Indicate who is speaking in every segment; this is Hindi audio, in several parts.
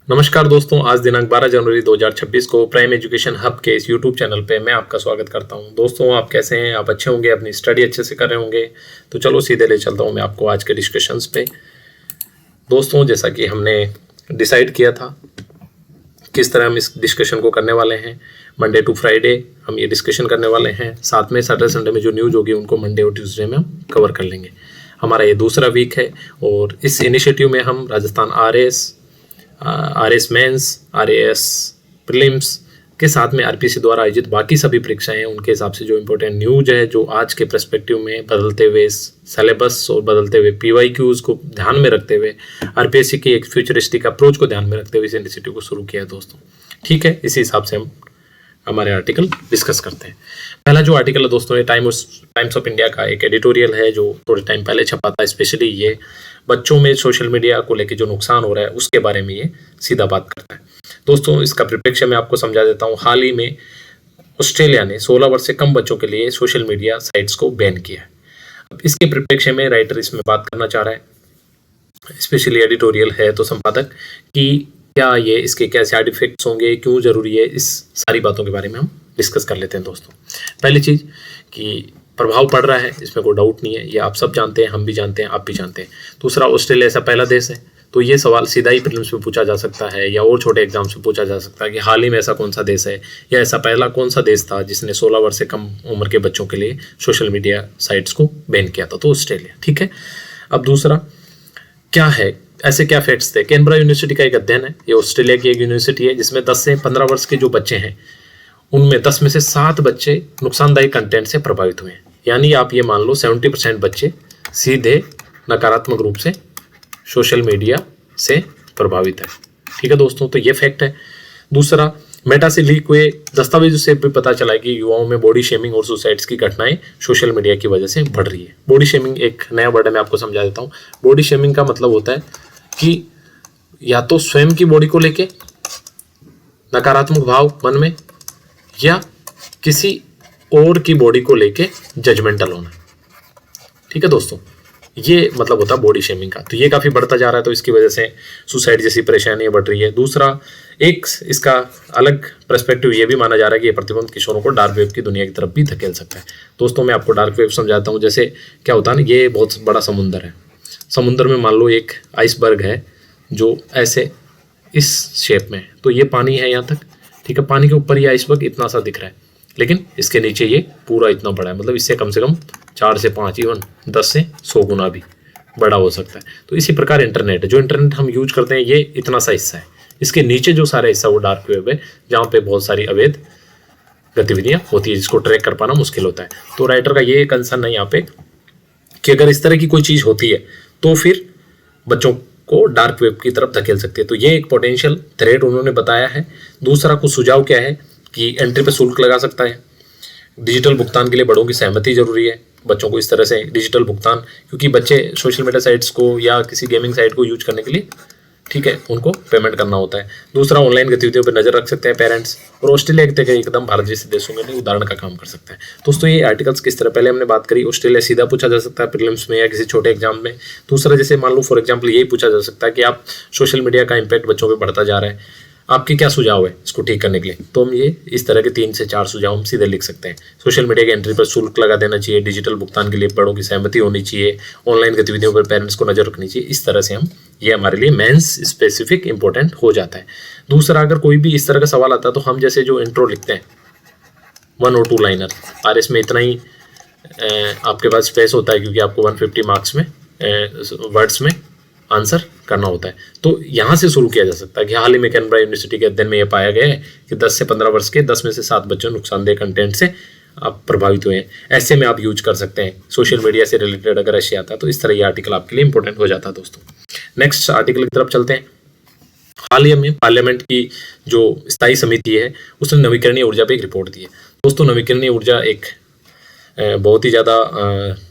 Speaker 1: नमस्कार दोस्तों, आज दिनांक 12 जनवरी 2026 को प्राइम एजुकेशन हब के इस यूट्यूब चैनल पे मैं आपका स्वागत करता हूं। दोस्तों, आप कैसे हैं? आप अच्छे होंगे, अपनी स्टडी अच्छे से कर रहे होंगे। तो चलो सीधे ले चलता हूं मैं आपको आज के डिस्कशंस पे। दोस्तों, जैसा कि हमने डिसाइड किया था किस तरह हम इस डिस्कशन को करने वाले हैं, मंडे टू फ्राइडे हम ये डिस्कशन करने वाले हैं। साथ में सैटरडे संडे में जो न्यूज़ होगी उनको मंडे और ट्यूसडे में हम कवर कर लेंगे। हमारा ये दूसरा वीक है और इस इनिशिएटिव में हम Rajasthan RS mains, RAS prelims के साथ में आरपीसी द्वारा आयोजित बाकी सभी परीक्षाएं हैं उनके हिसाब से जो इम्पोर्टेंट न्यूज है, जो आज के पर्सपेक्टिव में बदलते हुए सिलेबस और बदलते हुए पीवाईक्यूज को ध्यान में रखते हुए आरपीएससी की एक फ्यूचरिस्टिक अप्रोच को ध्यान में रखते हुए इस इनिशिएटिव को शुरू किया है दोस्तों। ठीक है, इसी हिसाब से हम हमारे आर्टिकल डिस्कस करते हैं। पहला जो आर्टिकल है दोस्तों, ये टाइम्स ऑफ इंडिया का एक एडिटोरियल है जो थोड़े टाइम पहले छपा था। स्पेशली ये बच्चों में सोशल मीडिया को लेकर जो नुकसान हो रहा है उसके बारे में ये सीधा बात करता है। दोस्तों, इसका परिप्रेक्ष्य मैं आपको समझा देता हूँ। हाल ही में ऑस्ट्रेलिया ने 16 वर्ष से कम बच्चों के लिए सोशल मीडिया साइट्स को बैन किया है। अब इसके परिप्रेक्ष्य में राइटर इसमें बात करना चाह रहा है, स्पेशली एडिटोरियल है तो संपादक, कि क्या ये इसके क्या साइड इफेक्ट्स होंगे, क्यों जरूरी है, इस सारी बातों के बारे में हम डिस्कस कर लेते हैं दोस्तों। पहली चीज़ कि प्रभाव पड़ रहा है, इसमें कोई डाउट नहीं है, ये आप सब जानते हैं, हम भी जानते हैं, आप भी जानते हैं। दूसरा, ऑस्ट्रेलिया ऐसा पहला देश है तो ये सवाल सीधा ही प्रीलिम्स में पूछा जा सकता है या और छोटे एग्जाम्स में पूछा जा सकता है कि हाल ही में ऐसा कौन सा देश है या ऐसा पहला कौन सा देश था जिसने 16 वर्ष से कम उम्र के बच्चों के लिए सोशल मीडिया साइट्स को बैन किया था। तो ऑस्ट्रेलिया। ठीक है, अब दूसरा क्या है, ऐसे क्या फैक्ट्स थे। कैनबरा यूनिवर्सिटी का एक अध्ययन है, ये ऑस्ट्रेलिया की एक यूनिवर्सिटी है जिसमें 10 से 15 वर्ष के जो बच्चे हैं उनमें 10 में से 7 बच्चे नुकसानदायक कंटेंट से प्रभावित हुए हैं। यानी आप ये मान लो 70% बच्चे सीधे नकारात्मक रूप से सोशल मीडिया से प्रभावित है। ठीक है दोस्तों, तो ये फैक्ट है। दूसरा, मेटा से लीक हुए दस्तावेजों से भी पता चला कि युवाओं में बॉडी शेमिंग और सुसाइड्स की घटनाएं सोशल मीडिया की वजह से बढ़ रही है। बॉडी शेमिंग एक नया वर्ड है, मैं आपको समझा देता हूँ। बॉडी शेमिंग का मतलब होता है कि या तो स्वयं की बॉडी को लेके नकारात्मक भाव मन में, या किसी और की बॉडी को लेके जजमेंटल होना। ठीक है दोस्तों, ये मतलब होता है बॉडी शेमिंग का। तो ये काफ़ी बढ़ता जा रहा है, तो इसकी वजह से सुसाइड जैसी परेशानियां बढ़ रही है। दूसरा, एक इसका अलग पर्सपेक्टिव ये भी माना जा रहा है कि ये प्रतिबंध किशोरों को डार्क वेब की दुनिया की तरफ भी धकेल सकता है। दोस्तों, मैं आपको डार्क वेब समझाता हूँ। जैसे क्या होता है ना, ये बहुत बड़ा समुंदर है। समुंदर में मान लो एक आइसबर्ग है जो ऐसे इस शेप में है, तो ये पानी है यहाँ तक। ठीक है, पानी के ऊपर ये आइसबर्ग इतना सा दिख रहा है, लेकिन इसके नीचे ये पूरा इतना बड़ा है। मतलब इससे कम से कम 4 से 5, इवन 10 से 100 गुना भी बड़ा हो सकता है। तो इसी प्रकार इंटरनेट है, जो इंटरनेट हम यूज करते हैं ये इतना सा हिस्सा है। इसके नीचे जो सारा हिस्सा वो डार्क वेब है, जहाँ पे बहुत सारी अवैध गतिविधियाँ होती है जिसको ट्रैक कर पाना मुश्किल होता है। तो राइटर का ये कंसर्न है यहाँ पे कि अगर इस तरह की कोई चीज़ होती है तो फिर बच्चों को डार्क वेब की तरफ धकेल सकती है। तो ये एक पोटेंशियल थ्रेट उन्होंने बताया है। दूसरा, कुछ सुझाव क्या है कि एंट्री पे शुल्क लगा सकता है। डिजिटल भुगतान के लिए बड़ों की सहमति जरूरी है। बच्चों को इस तरह से डिजिटल भुगतान, क्योंकि बच्चे सोशल मीडिया साइट्स को या किसी गेमिंग साइट को यूज करने के लिए, ठीक है, उनको पेमेंट करना होता है। दूसरा, ऑनलाइन गतिविधियों पर नजर रख सकते हैं पेरेंट्स, और ऑस्ट्रेलिया की तरह एकदम भारत जैसे देशों में उदाहरण का काम कर सकता है। दोस्तों, ये आर्टिकल्स किस तरह, पहले हमने बात करी ऑस्ट्रेलिया सीधा पूछा जा सकता है प्रीलिम्स में या किसी छोटे एग्जाम में। दूसरा, जैसे मान लो फॉर एग्जाम्पल यही पूछा जा सकता है कि आप सोशल मीडिया का इम्पैक्ट बच्चों पर बढ़ता जा रहा है, आपके क्या सुझाव है इसको ठीक करने के लिए। तो हम ये इस तरह के 3 से 4 सुझाव हम सीधे लिख सकते हैं। सोशल मीडिया की एंट्री पर शुल्क लगा देना चाहिए, डिजिटल भुगतान के लिए बड़ों की सहमति होनी चाहिए, ऑनलाइन गतिविधियों पर पेरेंट्स को नजर रखनी चाहिए। इस तरह से हम ये हमारे लिए मेंस स्पेसिफिक इंपॉर्टेंट हो जाता है। दूसरा, अगर कोई भी इस तरह का सवाल आता है तो हम जैसे जो इंट्रो लिखते हैं 1 और 2 लाइनर, और इसमें इतना ही आपके पास स्पेस होता है क्योंकि आपको 150 मार्क्स में वर्ड्स में आंसर करना होता है। तो यहाँ से शुरू किया जा सकता है कि हाल ही में कैनबरा यूनिवर्सिटी के अध्ययन में यह पाया गया है कि 10 से 15 वर्ष के 10 में से 7 बच्चों नुकसानदेह कंटेंट से आप प्रभावित हुए हैं। ऐसे में आप यूज कर सकते हैं सोशल मीडिया से रिलेटेड अगर ऐसे आता है तो इस तरह ये आर्टिकल आपके लिए इंपॉर्टेंट हो जाता है दोस्तों। नेक्स्ट आर्टिकल की तरफ चलते हैं। हाल ही में पार्लियामेंट की जो स्थायी समिति है उसने नवीकरणीय ऊर्जा पे एक रिपोर्ट दी है। दोस्तों, नवीकरणीय ऊर्जा एक बहुत ही ज़्यादा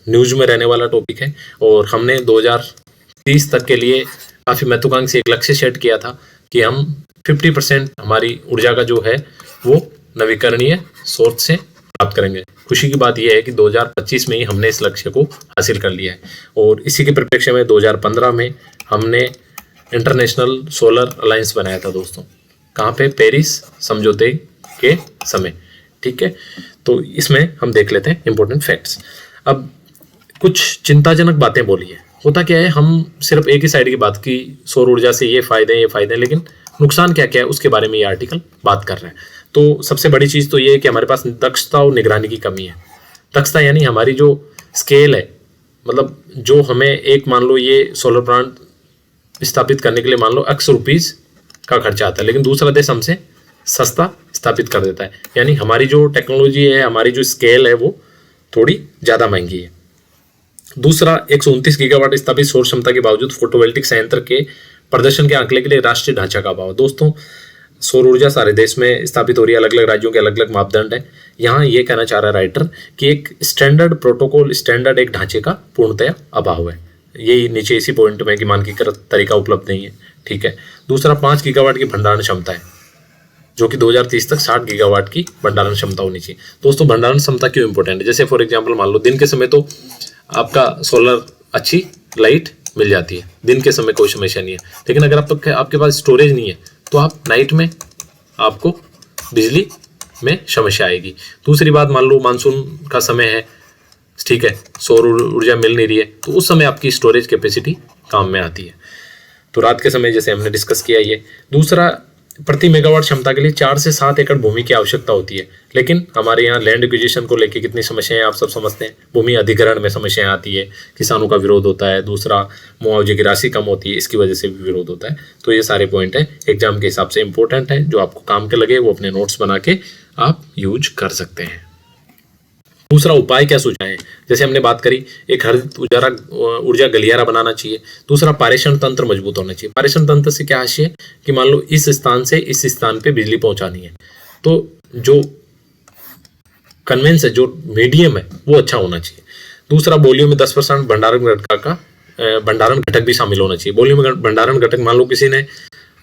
Speaker 1: न्यूज़ में रहने वाला टॉपिक है और हमने 2030 तक के लिए काफ़ी महत्वाकांक्षी एक लक्ष्य सेट किया था कि हम 50% हमारी ऊर्जा का जो है वो नवीकरणीय सोर्स से प्राप्त करेंगे। खुशी की बात यह है कि 2025 में ही हमने इस लक्ष्य को हासिल कर लिया है और इसी के परिप्रेक्ष्य में 2015 में हमने इंटरनेशनल सोलर अलायंस बनाया था दोस्तों। कहाँ पे? पेरिस समझौते के समय। ठीक है, तो इसमें हम देख लेते हैं इंपॉर्टेंट फैक्ट्स। अब कुछ चिंताजनक बातें बोली है। होता क्या है, हम सिर्फ एक ही साइड की बात की, सौर ऊर्जा से ये फायदे, लेकिन नुकसान क्या क्या है उसके बारे में ये आर्टिकल बात कर रहा है। तो सबसे बड़ी चीज़ तो ये है कि हमारे पास दक्षता और निगरानी की कमी है। दक्षता यानी हमारी जो स्केल है, मतलब जो हमें एक मान लो ये सोलर प्लांट स्थापित करने के लिए मान लो ₹X का खर्चा आता है, लेकिन दूसरा देश हमसे सस्ता स्थापित कर देता है। यानी हमारी जो टेक्नोलॉजी है, हमारी जो स्केल है वो थोड़ी ज़्यादा महंगी है। दूसरा, 129 गीगावाट स्थापित सौर क्षमता के बावजूद फोटोवोल्टिक संयंत्र के प्रदर्शन के आंकड़े के लिए राष्ट्रीय ढांचा का अभाव। दोस्तों, सौर ऊर्जा सारे देश में स्थापित हो रही है, अलग अलग राज्यों के अलग अलग मापदंड है। यहाँ ये कहना चाह रहा है राइटर कि एक स्टैंडर्ड प्रोटोकॉल, स्टैंडर्ड एक ढांचे का पूर्णतया अभाव है। यही नीचे इसी पॉइंट में कि मानकीकृत तरीका उपलब्ध नहीं है। ठीक है। दूसरा, 5 गीगावाट की भंडारण क्षमता है, जो कि 2030 तक 60 गीगावाट की भंडारण क्षमता होनी चाहिए। दोस्तों, भंडारण क्षमता क्यों इंपॉर्टेंट है? जैसे फॉर एग्जांपल मान लो दिन के समय तो आपका सोलर अच्छी लाइट मिल जाती है, दिन के समय कोई समस्या नहीं है, लेकिन अगर आपके पास स्टोरेज नहीं है तो आप नाइट में आपको बिजली में समस्या आएगी। दूसरी बात, मान लो मानसून का समय है, ठीक है, सौर ऊर्जा मिल नहीं रही है, तो उस समय आपकी स्टोरेज कैपेसिटी काम में आती है। तो रात के समय जैसे हमने डिस्कस किया ये। दूसरा, प्रति मेगावाट क्षमता के लिए 4 से 7 एकड़ भूमि की आवश्यकता होती है, लेकिन हमारे यहाँ लैंड एक्विजिशन को लेकर कितनी समस्याएं आप सब समझते हैं। भूमि अधिग्रहण में समस्याएं आती है, किसानों का विरोध होता है। दूसरा, मुआवजे की राशि कम होती है, इसकी वजह से भी विरोध होता है। तो ये सारे पॉइंट है, एग्जाम के हिसाब से इंपॉर्टेंट है, जो आपको काम के लगे वो अपने नोट्स बना के आप यूज कर सकते हैं। दूसरा, उपाय क्या सुझाएं? जैसे हमने बात करी, एक हरित ऊर्जा गलियारा बनाना चाहिए। दूसरा, पारेषण तंत्र मजबूत होना चाहिए। पारेषण तंत्र से क्या आशय है कि मान लो इस स्थान से इस स्थान पे बिजली पहुंचानी है, तो जो कन्वेंस है, जो मीडियम है, वो अच्छा होना चाहिए। दूसरा, बोलियों में 10% भंडारण घटक भी शामिल होना चाहिए। बोलियों में भंडारण घटक, मान लो किसी ने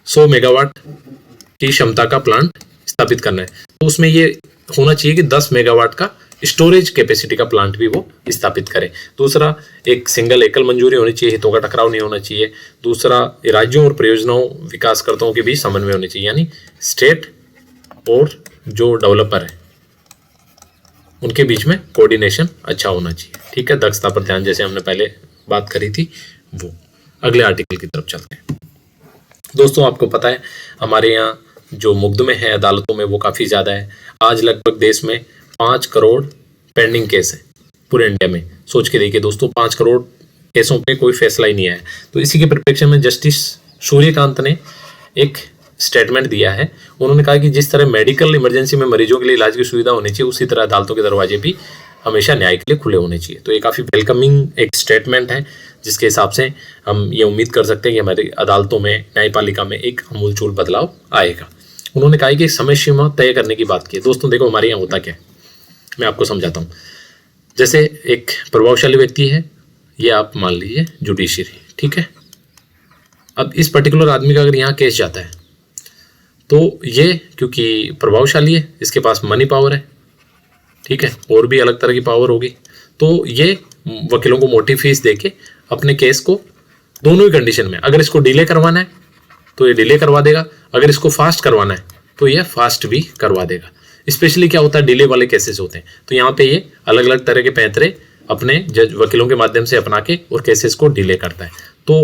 Speaker 1: 100 मेगावाट की क्षमता का प्लांट स्थापित करना है, तो उसमें ये होना चाहिए कि 10 मेगावाट का स्टोरेज कैपेसिटी का प्लांट भी वो स्थापित करें। दूसरा, एक सिंगल एकल मंजूरी होनी चाहिए, हितों का टकराव नहीं होना चाहिए। दूसरा, राज्यों और परियोजनाओं विकासकर्ताओं के बीच समन्वय होने चाहिए, यानी स्टेट और जो डेवलपर है उनके बीच में कोऑर्डिनेशन अच्छा होना चाहिए। ठीक है। दक्षता पर ध्यान, जैसे हमने पहले बात करी थी वो। अगले आर्टिकल की तरफ चलते हैं। दोस्तों, आपको पता है हमारे यहाँ जो मुकदमे हैं अदालतों में वो काफ़ी ज़्यादा है। आज लगभग देश में 5 करोड़ पेंडिंग केस है पूरे इंडिया में। सोच के देखिए दोस्तों, 5 करोड़ केसों पे कोई फैसला ही नहीं आया। तो इसी के परिप्रेक्ष्य में जस्टिस सूर्यकांत ने एक स्टेटमेंट दिया है। उन्होंने कहा कि जिस तरह मेडिकल इमरजेंसी में मरीजों के लिए इलाज की सुविधा होनी चाहिए, उसी तरह अदालतों के दरवाजे भी हमेशा न्याय के लिए खुले होने चाहिए। तो ये काफ़ी वेलकमिंग एक स्टेटमेंट है, जिसके हिसाब से हम ये उम्मीद कर सकते हैं कि हमारी अदालतों में, न्यायपालिका में एक आमूलचूल बदलाव आएगा। उन्होंने कहा कि समय सीमा तय करने की बात की है। दोस्तों देखो, हमारे यहाँ होता क्या है, मैं आपको समझाता हूँ। जैसे एक प्रभावशाली व्यक्ति है, ये आप मान लीजिए जुडिशरी, ठीक है। अब इस पर्टिकुलर आदमी का अगर यहाँ केस जाता है, तो ये क्योंकि प्रभावशाली है, इसके पास मनी पावर है, ठीक है, और भी अलग तरह की पावर होगी, तो ये वकीलों को मोटी फीस देके अपने केस को दोनों ही कंडीशन में, अगर इसको डिले करवाना है तो ये डिले करवा देगा, अगर इसको फास्ट करवाना है तो ये फास्ट भी करवा देगा। स्पेशली क्या होता है, डिले वाले केसेस होते हैं, तो यहाँ पे ये अलग अलग तरह के पैंतरे अपने जज वकीलों के माध्यम से अपना के और केसेस को डिले करता है। तो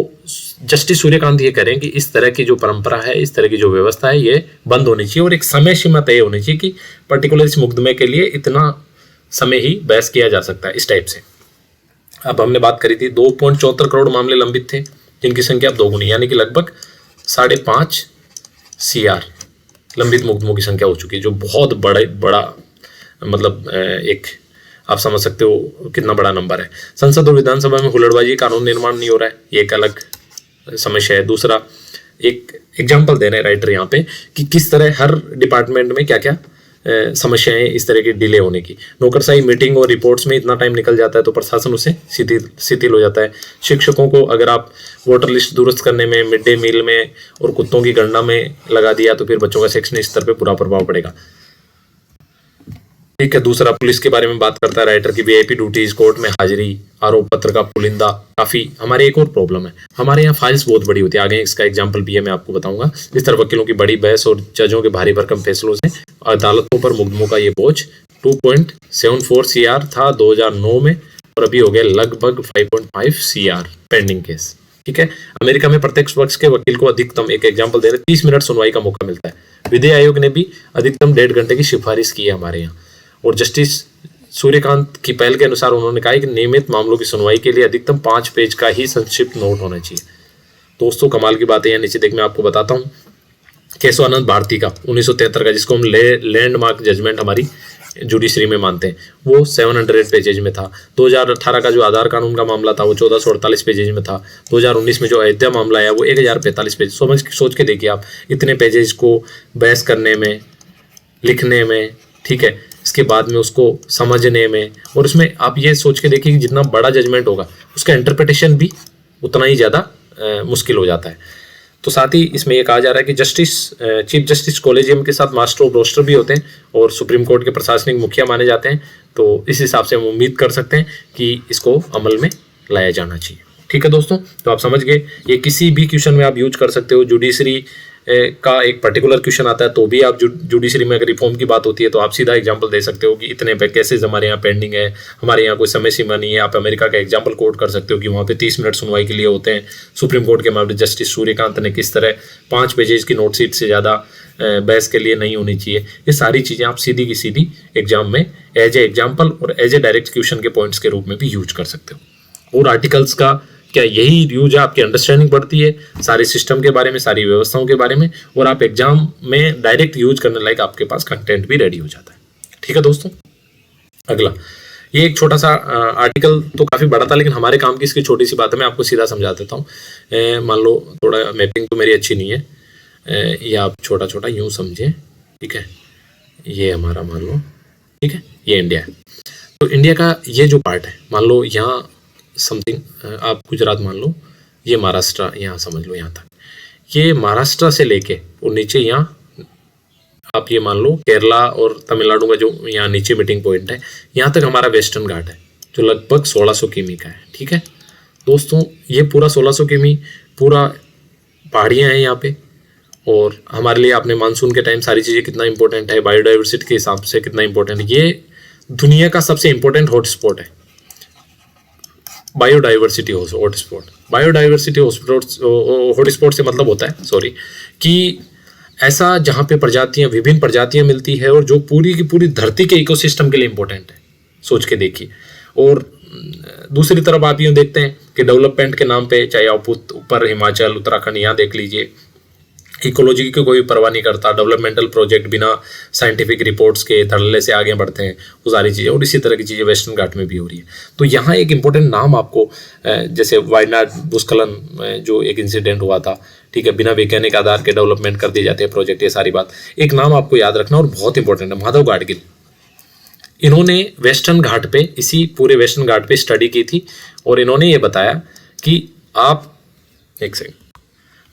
Speaker 1: जस्टिस सूर्यकांत ये कह रहे हैं कि इस तरह की जो परंपरा है, इस तरह की जो व्यवस्था है, ये बंद होनी चाहिए और एक समय सीमा तय होनी चाहिए कि पर्टिकुलर इस मुकदमे के लिए इतना समय ही बहस किया जा सकता है, इस टाइप से। अब हमने बात करी थी 2.74 करोड़ मामले लंबित थे, जिनकी संख्या अब दोगुनी, यानी कि लगभग 5.5 CR लंबित मुकदमों की संख्या हो चुकी है, जो बहुत बड़ा मतलब एक आप समझ सकते हो कितना बड़ा नंबर है। संसद और विधानसभा में हुल्लड़बाजी, कानून निर्माण नहीं हो रहा है, ये एक अलग समस्या है। दूसरा, एक एग्जाम्पल दे रहे हैं राइटर यहाँ पे कि किस तरह हर डिपार्टमेंट में क्या क्या समस्याएं इस तरह की डिले होने की। नौकरशाही, मीटिंग और रिपोर्ट्स में इतना टाइम निकल जाता है तो प्रशासन उसे शिथिल हो जाता है। शिक्षकों को अगर आप वोटर लिस्ट दुरुस्त करने में, मिड डे मील में और कुत्तों की गणना में लगा दिया तो फिर बच्चों का शैक्षणिक स्तर पर बुरा प्रभाव पड़ेगा। ठीक है। दूसरा, पुलिस के बारे में बात करता है राइटर की वीआईपी ड्यूटीज, कोर्ट में हाजिरी, आरोप पत्र का पुलिंदा। काफी हमारे एक और प्रॉब्लम है, हमारे यहाँ फाइल्स बहुत बड़ी होती है। आगे इसका एग्जांपल भी है, मैं आपको बताऊंगा। इस तरह वकीलों की बड़ी बहस और जजों के भारी भरकम फैसलों से अदालतों पर मुकदमों का ये बोझ 2.74 CR था 2009 में, और अभी हो गया लगभग 5.5 CR पेंडिंग केस। ठीक है। अमेरिका में प्रत्येक पक्ष के वकील को अधिकतम, एक एग्जांपल दे रहे, 30 मिनट सुनवाई का मौका मिलता है। विधि आयोग ने भी अधिकतम 1.5 घंटे की सिफारिश की है हमारे यहाँ। और जस्टिस सूर्यकांत की पहल के अनुसार उन्होंने कहा कि नियमित मामलों की सुनवाई के लिए अधिकतम 5 पेज का ही संक्षिप्त नोट होना चाहिए। दोस्तों कमाल की बात है, यहाँ नीचे देख मैं आपको बताता हूँ। केशवानंद भारती का 1973 का, जिसको हम लैंडमार्क जजमेंट हमारी जुडिशरी में मानते हैं, वो 700 पेजेज में था। 2018 का जो आधार कानून का मामला था वो 1448 पेजेज में था। 2019 में जो अयोध्या मामला आया वो 1045 पेज। सोच के देखिए आप, इतने पेजेज को बहस करने में, लिखने में, ठीक है, इसके बाद में उसको समझने में, और उसमें आप ये सोच के देखिए कि जितना बड़ा जजमेंट होगा उसका इंटरप्रिटेशन भी उतना ही ज़्यादा मुश्किल हो जाता है। तो साथ ही इसमें ये कहा जा रहा है कि चीफ जस्टिस कॉलेजियम के साथ मास्टर ऑफ रोस्टर भी होते हैं और सुप्रीम कोर्ट के प्रशासनिक मुखिया माने जाते हैं। तो इस हिसाब से हम उम्मीद कर सकते हैं कि इसको अमल में लाया जाना चाहिए। ठीक है दोस्तों, तो आप समझ गए, ये किसी भी क्वेश्चन में आप यूज कर सकते हो। जुडिशरी का एक पर्टिकुलर क्वेश्चन आता है तो भी आप जुडिशरी में अगर रिफॉर्म की बात होती है तो आप सीधा एग्जांपल दे सकते हो कि इतने पे केसेस हमारे यहाँ पेंडिंग है, हमारे यहाँ कोई समय सीमा नहीं है। आप अमेरिका का एग्जांपल कोट कर सकते हो कि वहाँ पे 30 मिनट सुनवाई के लिए होते हैं। सुप्रीम कोर्ट के मामले जस्टिस सूर्यकांत ने किस तरह 5 पेजेज की नोट शीट से ज़्यादा बहस के लिए नहीं होनी चाहिए। ये सारी चीज़ें आप सीधी की सीधी एग्जाम में एज ए एग्जाम्पल और एज ए डायरेक्ट क्वेश्चन के पॉइंट्स के रूप में भी यूज कर सकते हो। और आर्टिकल्स का क्या यही यूज है, आपकी अंडरस्टैंडिंग बढ़ती है सारे सिस्टम के बारे में, सारी व्यवस्थाओं के बारे में, और आप एग्जाम में डायरेक्ट यूज करने लायक आपके पास कंटेंट भी रेडी हो जाता है। ठीक है दोस्तों, अगला, ये एक छोटा सा आर्टिकल तो काफ़ी बड़ा था लेकिन हमारे काम की इसकी छोटी सी बात है, मैं आपको सीधा समझा देता हूँ। मान लो थोड़ा मैपिंग तो मेरी अच्छी नहीं है, ये आप छोटा छोटा यूँ समझे। ठीक है, ये हमारा मान लो, ठीक है, ये इंडिया है। तो इंडिया का ये जो पार्ट है, मान लो यहाँ समथिंग आप गुजरात मान लो, ये महाराष्ट्र यहाँ समझ लो यहाँ तक, ये महाराष्ट्र से लेके और नीचे यहाँ आप ये मान लो केरला और तमिलनाडु का जो यहाँ नीचे मीटिंग पॉइंट है, यहाँ तक हमारा वेस्टर्न घाट है जो लगभग 1600 किमी का है। ठीक है दोस्तों, ये पूरा 1600 किमी पूरा पहाड़ियाँ हैं यहाँ पे, और हमारे लिए आपने मानसून के टाइम सारी चीज़ें कितना इंपॉर्टेंट है, बायोडाइवर्सिटी के हिसाब से कितना इंपॉर्टेंट है। ये दुनिया का सबसे इंपॉर्टेंट हॉटस्पॉट है, बायोडाइवर्सिटी हॉटस्पॉट। बायोडाइवर्सिटी हॉटस्पॉट से मतलब होता है, सॉरी, कि ऐसा जहाँ पे प्रजातियाँ, विभिन्न प्रजातियाँ मिलती है और जो पूरी की पूरी धरती के इकोसिस्टम के लिए इंपॉर्टेंट है। सोच के देखिए। और दूसरी तरफ आप यूँ देखते हैं कि डेवलपमेंट के नाम पे, चाहे आप ऊपर हिमाचल, उत्तराखंड, यहाँ देख लीजिए, इकोलॉजी की कोई परवाह नहीं करता। डेवलपमेंटल प्रोजेक्ट बिना साइंटिफिक रिपोर्ट्स के धड़ल्ले से आगे बढ़ते हैं, वो सारी चीज़ें, और इसी तरह की चीज़ें वेस्टर्न घाट में भी हो रही है। तो यहाँ एक इंपॉर्टेंट नाम आपको, जैसे वायनाड भूस्खलन जो एक इंसिडेंट हुआ था, ठीक है, बिना वैज्ञानिक आधार के डेवलपमेंट कर दिए जाते हैं प्रोजेक्ट, ये सारी बात, एक नाम आपको याद रखना और बहुत इंपॉर्टेंट है, माधव गाडगिल। इन्होंने वेस्टर्न घाट पे, इसी पूरे वेस्टर्न घाट पे स्टडी की थी और इन्होंने ये बताया कि आप, एक सेकंड,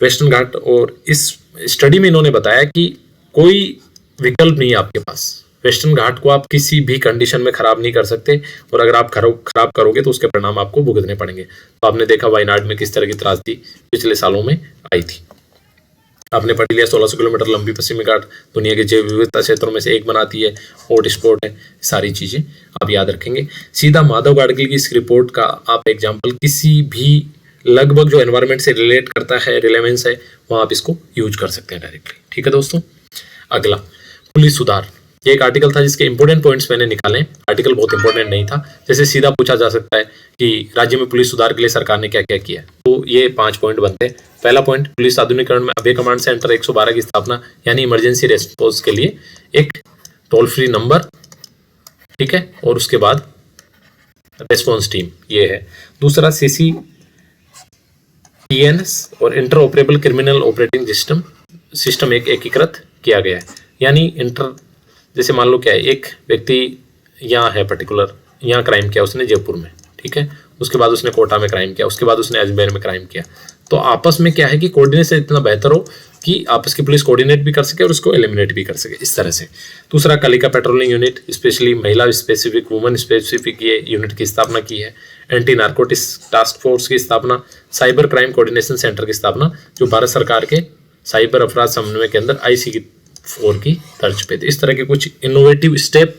Speaker 1: वेस्टर्न घाट, और इस स्टडी में इन्होंने बताया कि कोई विकल्प नहीं है आपके पास। वेस्टर्न घाट को आप किसी भी कंडीशन में खराब नहीं कर सकते, और अगर आप खराब करोगे तो उसके परिणाम आपको भुगतने पड़ेंगे। तो आपने देखा वायनाड में किस तरह की त्रासदी पिछले सालों में आई थी। आपने पढ़ लिया 1600 किलोमीटर लंबी पश्चिमी घाट दुनिया के जैव विविधता क्षेत्रों में से एक बनाती है, हॉट स्पॉट है, सारी चीजें आप याद रखेंगे। सीधा माधव गाडगिल की इस रिपोर्ट का आप एग्जाम्पल किसी भी लगभग जो एनवायरनमेंट से रिलेट करता है, रिलेवेंस है, वहाँ आप इसको यूज कर सकते हैं डायरेक्टली। ठीक है दोस्तों, अगला, पुलिस सुधार। ये एक आर्टिकल था जिसके इंपॉर्टेंट पॉइंट्स मैंने निकाले। आर्टिकल बहुत इंपॉर्टेंट नहीं था, जैसे सीधा पूछा जा सकता है कि राज्य में पुलिस सुधार के लिए सरकार ने क्या क्या किया, तो ये 5 पॉइंट बनते हैं। पहला पॉइंट, पुलिस आधुनिकीकरण में अभय कमांड सेंटर 112 की स्थापना, यानी इमरजेंसी रेस्पॉन्स के लिए एक टोल फ्री नंबर, ठीक है, और उसके बाद रेस्पॉन्स टीम, ये है। दूसरा, CCTNS और inter operable criminal operating system एक एकीकृत किया गया है, यानी जैसे मान लो क्या है, एक व्यक्ति यहाँ है पर्टिकुलर, यहाँ क्राइम किया उसने जयपुर में, ठीक है, उसके बाद उसने कोटा में क्राइम किया, उसके बाद उसने अजमेर में क्राइम किया, तो आपस में क्या है कि कोऑर्डिनेशन इतना बेहतर हो कि आपस की पुलिस कोऑर्डिनेट भी कर सके और उसको एलिमिनेट भी कर सके, इस तरह से। दूसरा, कालिका पेट्रोलिंग यूनिट, स्पेशली महिला स्पेसिफिक, वुमेन स्पेसिफिक ये यूनिट की स्थापना की है। एंटी नार्कोटिक्स टास्क फोर्स की स्थापना, साइबर क्राइम कोऑर्डिनेशन सेंटर की स्थापना, जो भारत सरकार के साइबर अपराध समन्वय के अंदर IC4 की तर्ज पे थे। इस तरह के कुछ इनोवेटिव स्टेप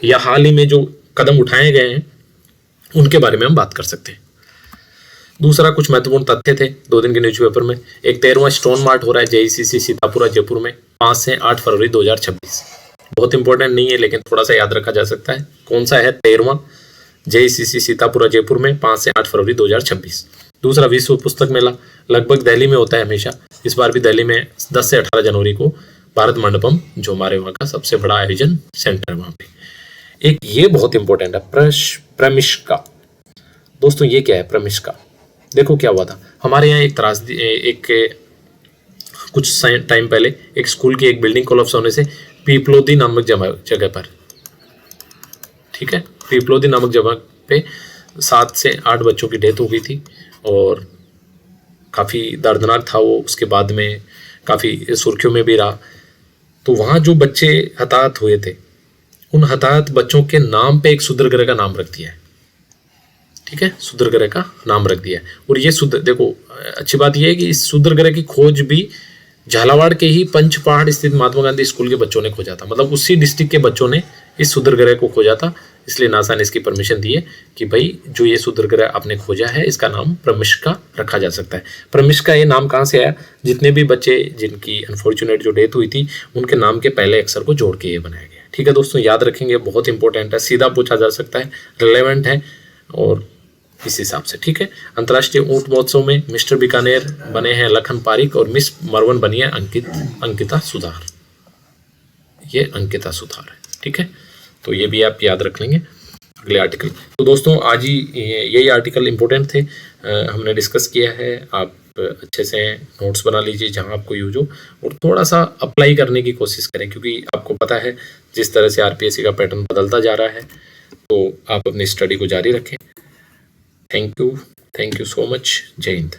Speaker 1: या हाल ही में जो कदम उठाए गए हैं उनके बारे में हम बात कर सकते हैं। दूसरा, कुछ महत्वपूर्ण तथ्य थे 2 दिन के न्यूज़पेपर में। एक 13वां स्टोन मार्ट हो रहा है JECC सीतापुरा जयपुर में 5 से 8 फरवरी 2026। बहुत इंपॉर्टेंट नहीं है लेकिन थोड़ा सा याद रखा जा सकता है। कौन सा है? 13वां JECC सीतापुरा जयपुर में 5 से 8 फरवरी 2026। दूसरा, विश्व पुस्तक मेला लगभग दिल्ली में होता है हमेशा। इस बार भी दिल्ली में 10 से 18 जनवरी को भारत मंडपम, जो हमारे वहाँ का सबसे बड़ा आयोजन सेंटर है वहाँ पे। एक ये बहुत इंपॉर्टेंट है, प्रमिष्का। दोस्तों ये क्या है प्रमिष्का? देखो क्या हुआ था हमारे यहाँ एक कुछ टाइम पहले एक स्कूल की एक बिल्डिंग कोलैप्स होने से पीपलोदी नामक जगह पर, ठीक है, पीपलोदी नामक जगह पे 7 से 8 बच्चों की डेथ हो गई थी और काफ़ी दर्दनाक था वो। उसके बाद में काफ़ी सुर्खियों में भी रहा। तो वहाँ जो बच्चे हताहत हुए थे उन हताहत बच्चों के नाम पे एक शूद्रग्रह का नाम रख दिया है, ठीक है, शूद्रग्रह का नाम रख दिया है। और ये देखो अच्छी बात ये है कि इस शूद्रग्रह की खोज भी झालावाड़ के ही पंच पहाड़ स्थित महात्मा गांधी स्कूल के बच्चों ने खोजा था। मतलब उसी डिस्ट्रिक्ट के बच्चों ने इस शूद्रग्रह को खोजा था, इसलिए नासा ने इसकी परमिशन दी है कि भाई जो ये शूद्रग्रह आपने खोजा है इसका नाम प्रमिष्का रखा जा सकता है। प्रमिष्का ये नाम कहाँ से आया? जितने भी बच्चे जिनकी अनफॉर्चुनेट जो डेथ हुई थी उनके नाम के पहले अक्षर को जोड़ के ये बनाया गया। ठीक है दोस्तों, याद रखेंगे, बहुत इंपॉर्टेंट है, सीधा पूछा जा सकता है, रिलेवेंट है और इस हिसाब से। ठीक है, अंतर्राष्ट्रीय ऊंट महोत्सव में मिस्टर बीकानेर बने हैं लखन पारिक और मिस मरवन बनी है अंकिता सुधार। ये अंकिता सुधार है, ठीक है, तो ये भी आप याद रख लेंगे अगले आर्टिकल। तो दोस्तों आज ही यही आर्टिकल इंपॉर्टेंट थे, हमने डिस्कस किया है। आप अच्छे से नोट्स बना लीजिए जहां आपको यूज हो और थोड़ा सा अप्लाई करने की कोशिश करें, क्योंकि आपको पता है जिस तरह से RPSC का पैटर्न बदलता जा रहा है, तो आप अपनी स्टडी को जारी रखें। Thank you so much. जय हिंद।